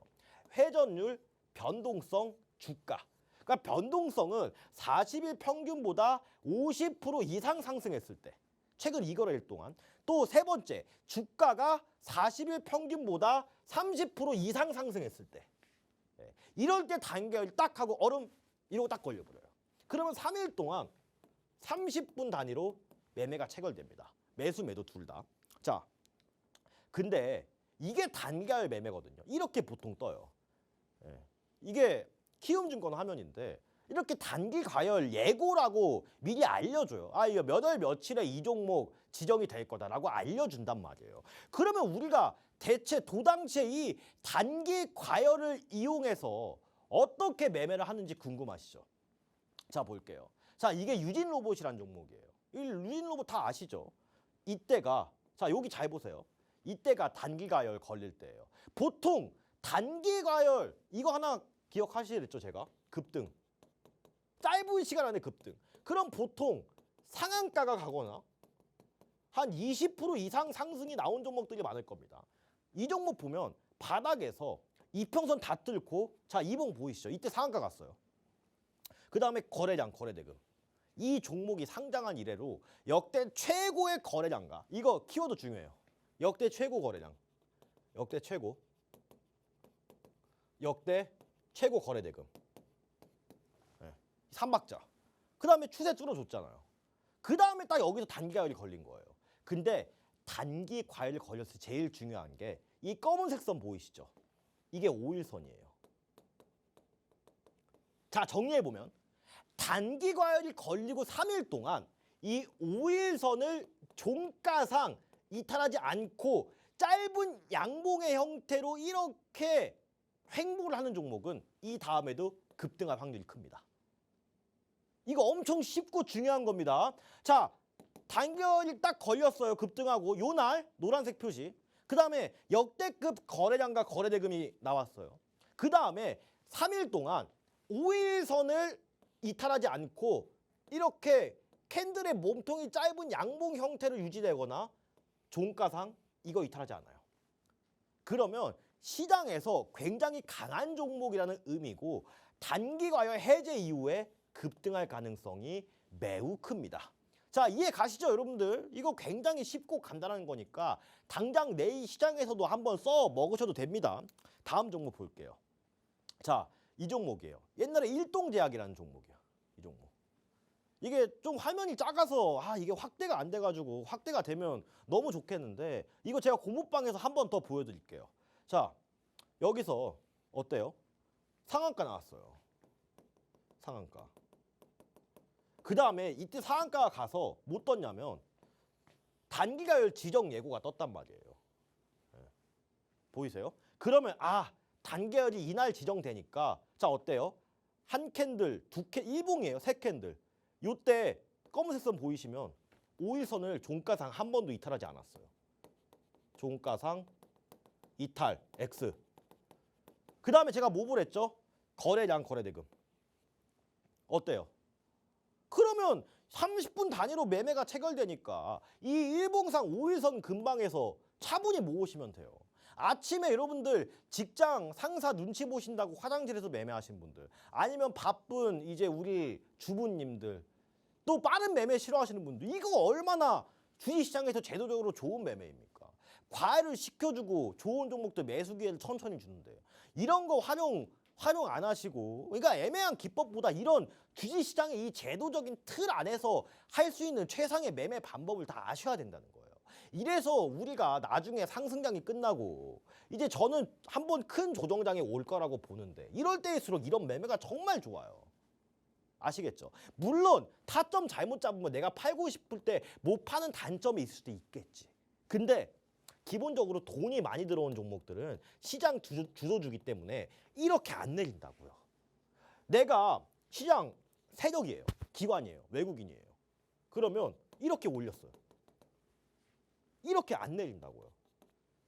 회전율, 변동성, 주가. 그러니까 변동성은 40일 평균보다 50% 이상 상승했을 때 최근 2거래일 동안 또 세 번째 주가가 40일 평균보다 30% 이상 상승했을 때 예. 이럴 때 단계를 딱 하고 얼음 이러고 딱 걸려버려요. 그러면 3일 동안 30분 단위로 매매가 체결됩니다. 매수 매도 둘 다. 자, 근데 이게 단기화열 매매거든요. 이렇게 보통 떠요. 예. 이게 키움증권 화면인데 이렇게 단기 과열 예고라고 미리 알려줘요. 아, 이거 몇 월 며칠에 이 종목 지정이 될 거다라고 알려준단 말이에요. 그러면 우리가 대체 도당체 이 단기 과열을 이용해서 어떻게 매매를 하는지 궁금하시죠? 자, 볼게요. 자, 이게 유진 로봇이라는 종목이에요. 이 유진 로봇 다 아시죠? 이때가, 자, 여기 잘 보세요. 이때가 단기 과열 걸릴 때예요. 보통 단기 과열 이거 하나 기억하시겠죠, 제가? 급등. 짧은 시간 안에 급등. 그럼 보통 상한가가 가거나 한 20% 이상 상승이 나온 종목들이 많을 겁니다. 이 종목 보면 바닥에서 이평선 다 뚫고, 자, 이봉 보이시죠? 이때 상한가 갔어요. 그 다음에 거래량, 거래대금. 이 종목이 상장한 이래로 역대 최고의 거래량가. 이거 키워드 중요해요. 역대 최고 거래량. 역대 최고. 역대 최고 거래대금. 네. 3박자. 그 다음에 추세 뚫어줬잖아요. 그 다음에 딱 여기서 단기 과열이 걸린 거예요. 근데 단기 과열이 걸렸을 때 제일 중요한 게 이 검은색 선 보이시죠? 이게 5일선이에요. 자, 정리해보면 단기 과열이 걸리고 3일 동안 이 5일선을 종가상 이탈하지 않고 짧은 양봉의 형태로 이렇게 횡보를 하는 종목은 이 다음에도 급등할 확률이 큽니다. 이거 엄청 쉽고 중요한 겁니다. 자, 단결이 딱 걸렸어요. 급등하고 요 날 노란색 표시. 그 다음에 역대급 거래량과 거래대금이 나왔어요. 그 다음에 3일 동안 5일선을 이탈하지 않고 이렇게 캔들의 몸통이 짧은 양봉 형태로 유지되거나 종가상 이거 이탈하지 않아요. 그러면 시장에서 굉장히 강한 종목이라는 의미고 단기 과열 해제 이후에 급등할 가능성이 매우 큽니다. 자, 이해 가시죠, 여러분들? 이거 굉장히 쉽고 간단한 거니까 당장 내일 시장에서도 한번 써 먹으셔도 됩니다. 다음 종목 볼게요. 자, 이 종목이에요. 옛날에 일동제약이라는 종목이에요. 이 종목. 이게 좀 화면이 작아서 이게 확대가 안 돼가지고 확대가 되면 너무 좋겠는데 이거 제가 고무방에서 한 번 더 보여드릴게요. 자, 여기서 어때요? 상한가 나왔어요. 상한가. 그 다음에 이때 상한가가 가서 못 떴냐면 단기가열 지정 예고가 떴단 말이에요. 네. 보이세요? 그러면 단기가열이 이날 지정되니까 자, 어때요? 한 캔들, 두 캔, 1봉이에요. 세 캔들. 요때 검은색 선 보이시면 5일선을 종가상 한 번도 이탈하지 않았어요. 종가상 이탈 X. 그 다음에 제가 뭐 보랬죠? 거래량, 거래대금. 어때요? 그러면 30분 단위로 매매가 체결되니까 이 일봉상 5일선 근방에서 차분히 모으시면 돼요. 아침에 여러분들 직장 상사 눈치 보신다고 화장실에서 매매하신 분들, 아니면 바쁜 이제 우리 주부님들, 또 빠른 매매 싫어하시는 분들, 이거 얼마나 주식시장에서 제도적으로 좋은 매매입니까? 과외를 시켜주고 좋은 종목들 매수 기회를 천천히 주는데 이런 거 활용 안 하시고, 그러니까 애매한 기법보다 이런 주식시장의 이 제도적인 틀 안에서 할 수 있는 최상의 매매 방법을 다 아셔야 된다는 거예요. 이래서 우리가 나중에 상승장이 끝나고 이제 저는 한번 큰 조정장이 올 거라고 보는데 이럴 때일수록 이런 매매가 정말 좋아요. 아시겠죠? 물론 타점 잘못 잡으면 내가 팔고 싶을 때 못 파는 단점이 있을 수도 있겠지. 근데 기본적으로 돈이 많이 들어온 종목들은 시장 주도주기 때문에 이렇게 안 내린다고요. 내가 시장 세력이에요. 기관이에요. 외국인이에요. 그러면 이렇게 올렸어요. 이렇게 안 내린다고요.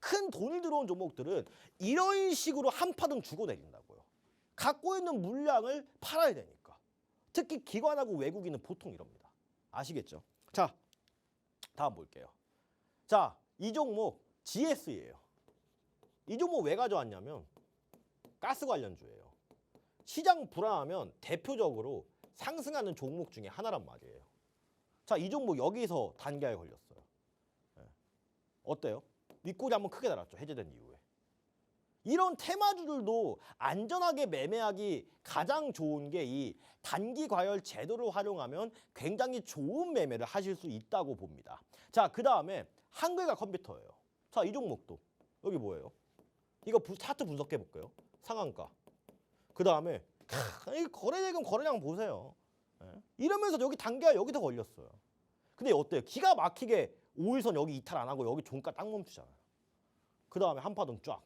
큰 돈이 들어온 종목들은 이런 식으로 한파등 주고 내린다고요. 갖고 있는 물량을 팔아야 되니까. 특히 기관하고 외국인은 보통 이럽니다. 아시겠죠? 자, 다음 볼게요. 자, 이 종목 GS예요. 이 종목 왜 가져왔냐면 가스 관련주예요. 시장 불안하면 대표적으로 상승하는 종목 중에 하나란 말이에요. 자, 이 종목 여기서 단기화에 걸렸어요. 네. 어때요? 윗골이 한번 크게 달았죠. 해제된 이후에. 이런 테마주들도 안전하게 매매하기 가장 좋은 게 이 단기 과열 제도를 활용하면 굉장히 좋은 매매를 하실 수 있다고 봅니다. 자, 그 다음에 한글과 컴퓨터예요. 자, 이 종목도 여기 뭐예요? 이거 차트 분석해 볼게요. 상한가. 그 다음에 이 거래대금 거래량 보세요. 예? 이러면서 여기 단계가 여기서 걸렸어요. 근데 어때요? 기가 막히게 5일선 여기 이탈 안 하고 여기 종가 딱 멈추잖아요. 그 다음에 한파동 쫙.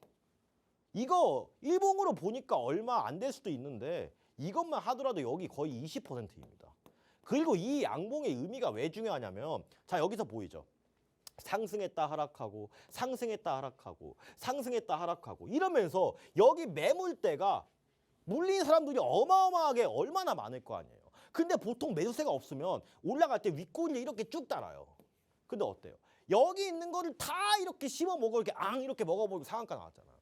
이거 일봉으로 보니까 얼마 안 될 수도 있는데 이것만 하더라도 여기 거의 20%입니다. 그리고 이 양봉의 의미가 왜 중요하냐면 자, 여기서 보이죠? 상승했다 하락하고 상승했다 하락하고 상승했다 하락하고 이러면서 여기 매물대가 물린 사람들이 어마어마하게 얼마나 많을 거 아니에요. 근데 보통 매수세가 없으면 올라갈 때 윗꼬리를 이렇게 쭉 따라요. 근데 어때요? 여기 있는 거를 다 이렇게 씹어 먹어 이렇게 이렇게 먹어버리고 상한가 나왔잖아요.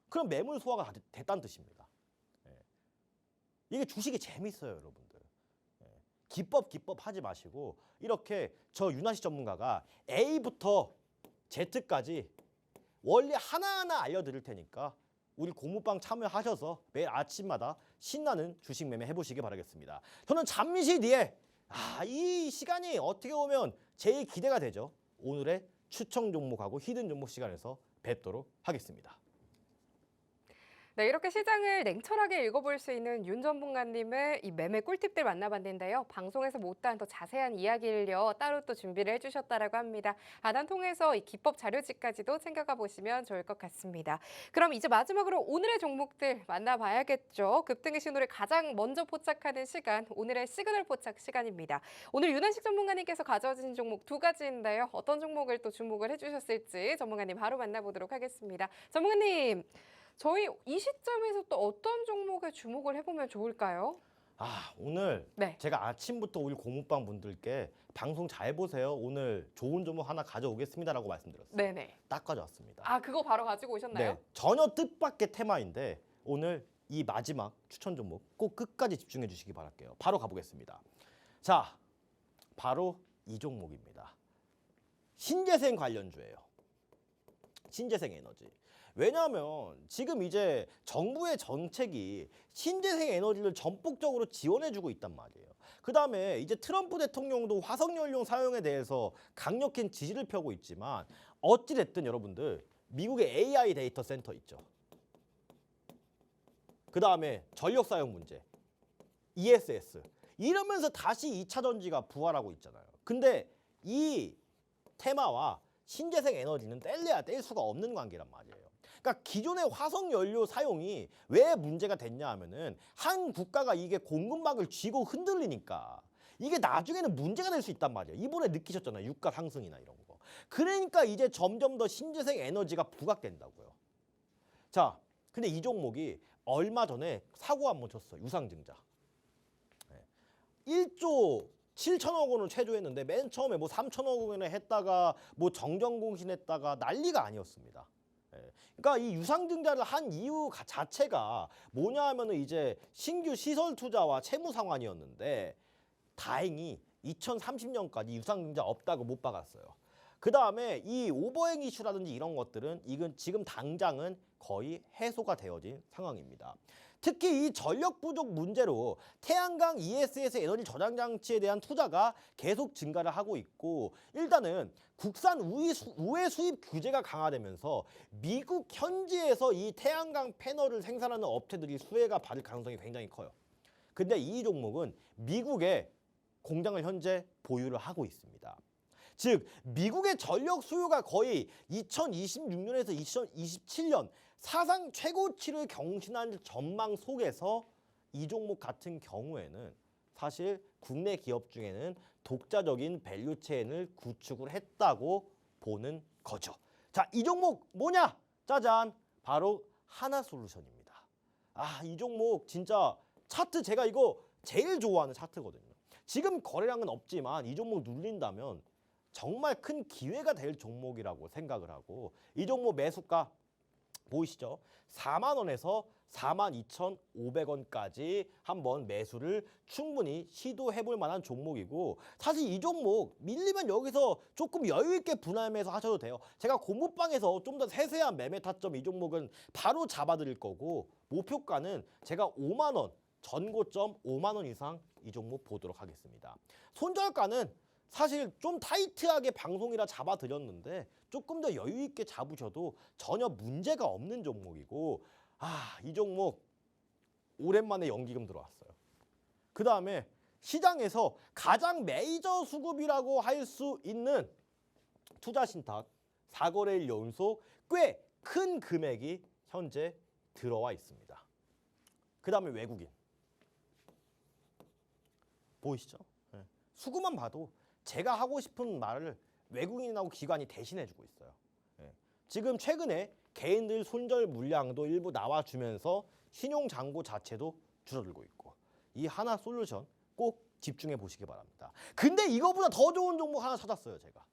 그럼 매물 소화가 다 됐다는 뜻입니다. 예. 이게 주식이 재밌어요, 여러분들. 예. 기법 하지 마시고 이렇게 저 윤아씨 전문가가 A부터 Z까지 원리 하나하나 알려드릴 테니까 우리 고무방 참여하셔서 매일 아침마다 신나는 주식 매매 해보시기 바라겠습니다. 저는 잠시 뒤에 이 시간이 어떻게 보면 제일 기대가 되죠. 오늘의 추천 종목하고 히든 종목 시간에서 뵙도록 하겠습니다. 네, 이렇게 시장을 냉철하게 읽어볼 수 있는 윤 전문가님의 이 매매 꿀팁들 만나봤는데요. 방송에서 못다한 더 자세한 이야기를요 따로 또 준비를 해주셨다라고 합니다. 하단 통해서 이 기법 자료집까지도 챙겨가 보시면 좋을 것 같습니다. 그럼 이제 마지막으로 오늘의 종목들 만나봐야겠죠. 급등의 신호를 가장 먼저 포착하는 시간, 오늘의 시그널 포착 시간입니다. 오늘 윤한식 전문가님께서 가져주신 종목 두 가지인데요. 어떤 종목을 또 주목을 해주셨을지 전문가님 바로 만나보도록 하겠습니다. 전문가님, 저희 이 시점에서 또 어떤 종목에 주목을 해보면 좋을까요? 오늘 네. 제가 아침부터 우리 고무방 분들께 방송 잘 보세요. 오늘 좋은 종목 하나 가져오겠습니다라고 말씀드렸어요. 네네. 딱 가져왔습니다. 그거 바로 가지고 오셨나요? 네, 전혀 뜻밖의 테마인데 오늘 이 마지막 추천 종목 꼭 끝까지 집중해 주시기 바랄게요. 바로 가보겠습니다. 자, 바로 이 종목입니다. 신재생 관련주예요. 신재생 에너지. 왜냐하면 지금 이제 정부의 정책이 신재생 에너지를 전폭적으로 지원해주고 있단 말이에요. 그 다음에 이제 트럼프 대통령도 화석연료 사용에 대해서 강력한 지지를 펴고 있지만 어찌됐든 여러분들 미국의 AI 데이터 센터 있죠. 그 다음에 전력 사용 문제, ESS 이러면서 다시 2차 전지가 부활하고 있잖아요. 근데 이 테마와 신재생 에너지는 뗄래야 뗄 수가 없는 관계란 말이에요. 그러니까 기존의 화석 연료 사용이 왜 문제가 됐냐 하면은 한 국가가 이게 공급망을 쥐고 흔들리니까 이게 나중에는 문제가 될 수 있단 말이에요. 이번에 느끼셨잖아요. 유가 상승이나 이런 거. 그러니까 이제 점점 더 신재생 에너지가 부각된다고요. 자, 근데 이 종목이 얼마 전에 사고 한 번 쳤어요. 유상증자. 1조 7천억 원을 최조했는데 맨 처음에 뭐 3천억 원에 했다가 뭐 정정공신했다가 난리가 아니었습니다. 그러니까 이 유상증자를 한 이유 자체가 뭐냐 하면은 이제 신규 시설 투자와 채무 상환이었는데 다행히 2030년까지 유상증자 없다고 못 박았어요. 그 다음에 이 오버행 이슈라든지 이런 것들은 이건 지금 당장은 거의 해소가 되어진 상황입니다. 특히 이 전력 부족 문제로 태양광 ESS 에너지 저장 장치에 대한 투자가 계속 증가를 하고 있고 일단은 국산 우회 수입 규제가 강화되면서 미국 현지에서 이 태양광 패널을 생산하는 업체들이 수혜가 받을 가능성이 굉장히 커요. 근데 이 종목은 미국에 공장을 현재 보유를 하고 있습니다. 즉 미국의 전력 수요가 거의 2026년에서 2027년 사상 최고치를 경신한 전망 속에서 이 종목 같은 경우에는 사실 국내 기업 중에는 독자적인 밸류체인을 구축을 했다고 보는 거죠. 자, 이 종목 뭐냐? 짜잔! 바로 하나솔루션입니다. 이 종목 진짜 차트 제가 이거 제일 좋아하는 차트거든요. 지금 거래량은 없지만 이 종목 눌린다면 정말 큰 기회가 될 종목이라고 생각을 하고 이 종목 매수가 보이시죠? 4만 원에서 42,500원까지 한번 매수를 충분히 시도해볼 만한 종목이고, 사실 이 종목 밀리면 여기서 조금 여유 있게 분할매수 하셔도 돼요. 제가 공부방에서 좀 더 세세한 매매 타점 이 종목은 바로 잡아드릴 거고, 목표가는 제가 5만 원, 전고점 5만 원 이상 이 종목 보도록 하겠습니다. 손절가는 사실 좀 타이트하게 방송이라 잡아드렸는데 조금 더 여유 있게 잡으셔도 전혀 문제가 없는 종목이고, 이 종목 오랜만에 연기금 들어왔어요. 그 다음에 시장에서 가장 메이저 수급이라고 할 수 있는 투자신탁 4거래일 연속 꽤 큰 금액이 현재 들어와 있습니다. 그 다음에 외국인 보이시죠? 네. 수급만 봐도 제가 하고 싶은 말을 외국인하고 기관이 대신해주고 있어요. 네. 지금 최근에 개인들 손절 물량도 일부 나와주면서 신용잔고 자체도 줄어들고 있고, 이 하나솔루션 꼭 집중해 보시기 바랍니다. 근데 이거보다 더 좋은 종목 하나 찾았어요, 제가.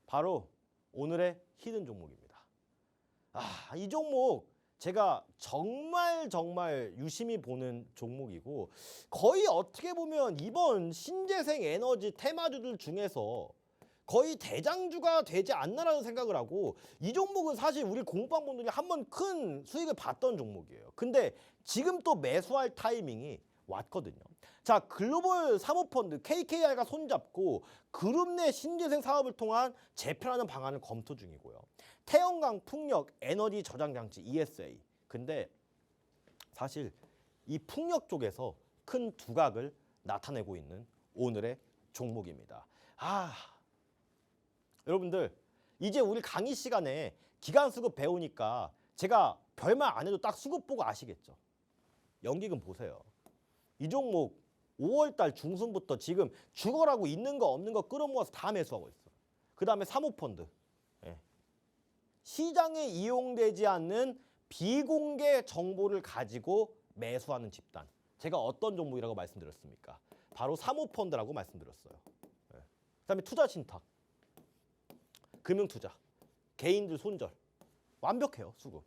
바로 오늘의 히든 종목입니다. 이 종목 제가 정말 유심히 보는 종목이고, 거의 어떻게 보면 이번 신재생 에너지 테마주들 중에서 거의 대장주가 되지 않나라는 생각을 하고, 이 종목은 사실 우리 공부방분들이 한번 큰 수익을 봤던 종목이에요. 근데 지금 또 매수할 타이밍이 왔거든요. 자, 글로벌 사모펀드 KKR과 손잡고 그룹 내 신재생 사업을 통한 재편하는 방안을 검토 중이고요. 태양광 풍력 에너지 저장 장치 ESA. 근데 사실 이 풍력 쪽에서 큰 두각을 나타내고 있는 오늘의 종목입니다. 여러분들 이제 우리 강의 시간에 기간 수급 배우니까 제가 별말 안 해도 딱 수급 보고 아시겠죠? 연기금 보세요. 이 종목 5월달 중순부터 지금 죽어라고 있는 거 없는 거 끌어모아서 다 매수하고 있어. 그 다음에 사모펀드. 시장에 이용되지 않는 비공개 정보를 가지고 매수하는 집단. 제가 어떤 종목이라고 말씀드렸습니까? 바로 사모펀드라고 말씀드렸어요. 그 다음에 투자신탁, 금융투자, 개인들 손절. 완벽해요, 수급.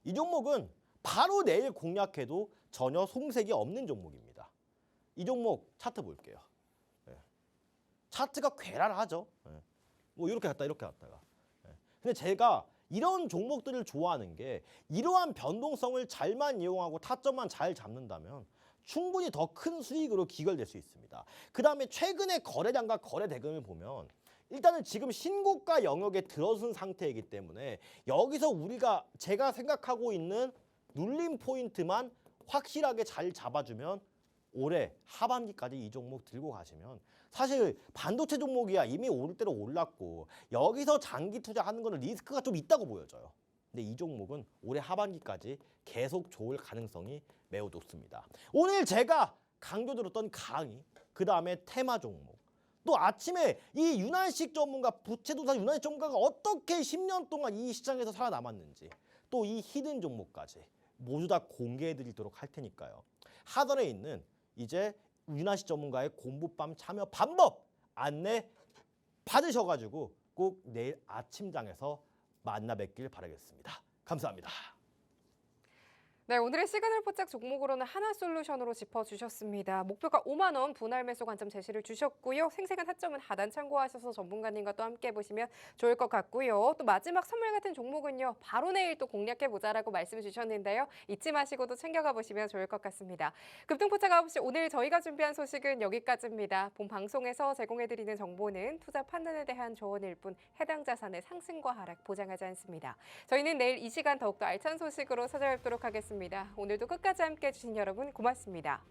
이 종목은 바로 내일 공략해도 전혀 송색이 없는 종목입니다. 이 종목 차트 볼게요. 차트가 괴랄하죠. 뭐 이렇게 갔다 이렇게 갔다가. 근데 제가 이런 종목들을 좋아하는 게, 이러한 변동성을 잘만 이용하고 타점만 잘 잡는다면 충분히 더 큰 수익으로 기결될 수 있습니다. 그 다음에 최근에 거래량과 거래 대금을 보면 일단은 지금 신고가 영역에 들어선 상태이기 때문에 여기서 제가 생각하고 있는 눌림 포인트만 확실하게 잘 잡아주면 올해 하반기까지 이 종목 들고 가시면, 사실 반도체 종목이야 이미 오를 대로 올랐고 여기서 장기 투자하는 거는 리스크가 좀 있다고 보여져요. 근데 이 종목은 올해 하반기까지 계속 좋을 가능성이 매우 높습니다. 오늘 제가 강조드렸던 강의, 그 다음에 테마 종목, 또 아침에 이 윤한식 전문가, 부채도사 윤한식 전문가가 어떻게 10년 동안 이 시장에서 살아남았는지, 또 이 히든 종목까지 모두 다 공개해드리도록 할 테니까요. 하단에 있는 이제 윤한식 전문가의 공부밤 참여 방법 안내 받으셔가지고 꼭 내일 아침장에서 만나 뵙길 바라겠습니다. 감사합니다. 네, 오늘의 시그널 포착 종목으로는 하나솔루션으로 짚어주셨습니다. 목표가 5만 원 분할 매수 관점 제시를 주셨고요. 생생한 타점은 하단 참고하셔서 전문가님과 또 함께 보시면 좋을 것 같고요. 또 마지막 선물 같은 종목은요, 바로 내일 또 공략해보자라고 말씀 주셨는데요. 잊지 마시고도 챙겨가 보시면 좋을 것 같습니다. 급등포착 9시, 오늘 저희가 준비한 소식은 여기까지입니다. 본 방송에서 제공해드리는 정보는 투자 판단에 대한 조언일 뿐 해당 자산의 상승과 하락 보장하지 않습니다. 저희는 내일 이 시간 더욱더 알찬 소식으로 찾아뵙도록 하겠습니다. 오늘도 끝까지 함께해 주신 여러분 고맙습니다.